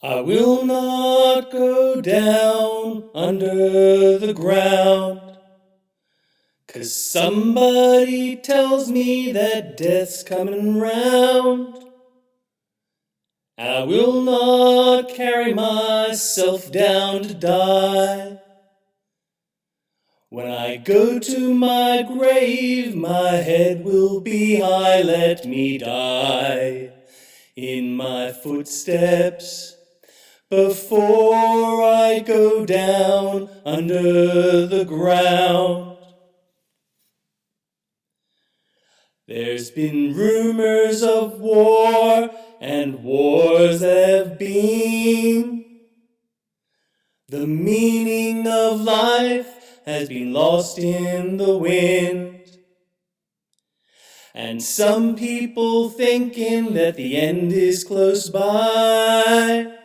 I will not go down under the ground, 'cause somebody tells me that death's coming round. And I will not carry myself down to die. When I go to my grave, my head will be high, let me die in my footsteps before I go down under the ground. There's been rumors of war and wars have been. The meaning of life has been lost in the wind. And some people thinking that the end is close by.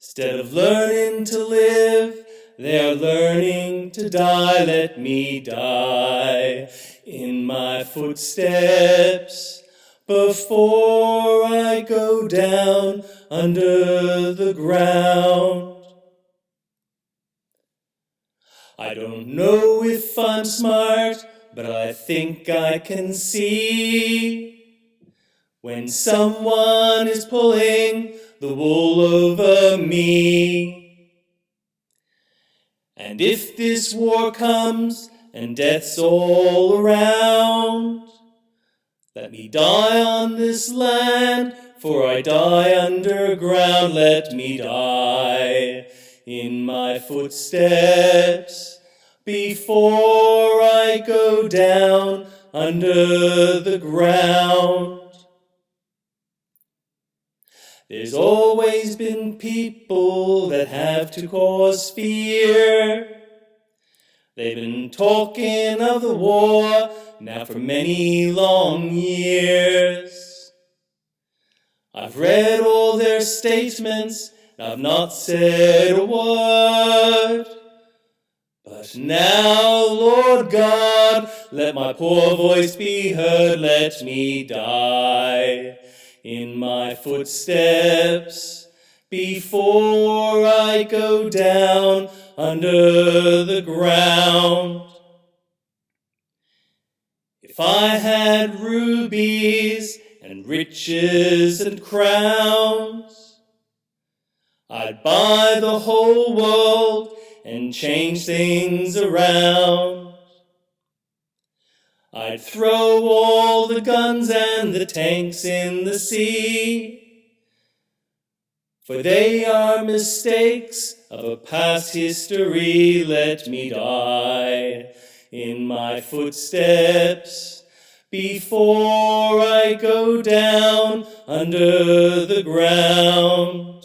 Instead of learning to live, they're learning to die. Let me die in my footsteps before I go down under the ground. I don't know if I'm smart, but I think I can see when someone is pulling the wool over me. And if this war comes and death's all around, let me die on this land, for I die underground. Let me die in my footsteps before I go down under the ground. There's always been people that have to cause fear. They've been talking of the war now for many long years. I've read all their statements, and I've not said a word. But now, Lord God, let my poor voice be heard. Let me die in my footsteps before I go down under the ground. If I had rubies and riches and crowns, I'd buy the whole world and change things around. I'd throw all the guns and the tanks in the sea, for they are mistakes of a past history. Let me die in my footsteps before I go down under the ground.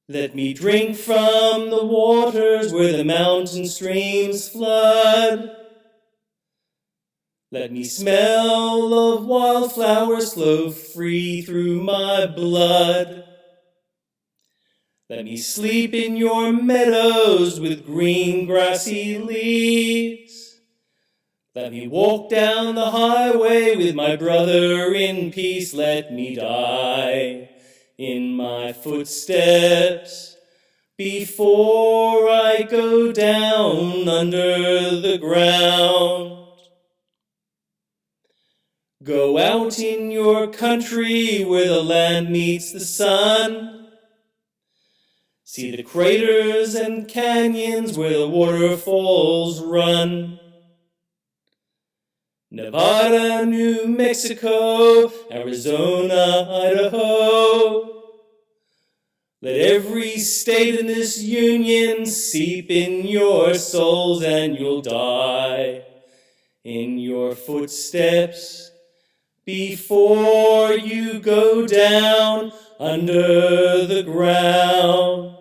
Let me drink from the waters where the mountain streams flood. Let me smell of wildflowers flow free through my blood. Let me sleep in your meadows with green grassy leaves. Let me walk down the highway with my brother in peace. Let me die in my footsteps before I go down under the ground. Go out in your country where the land meets the sun. See the craters and canyons where the waterfalls run. Nevada, New Mexico, Arizona, Idaho. Let every state in this union seep in your souls, and you'll die in your footsteps before you go down under the ground.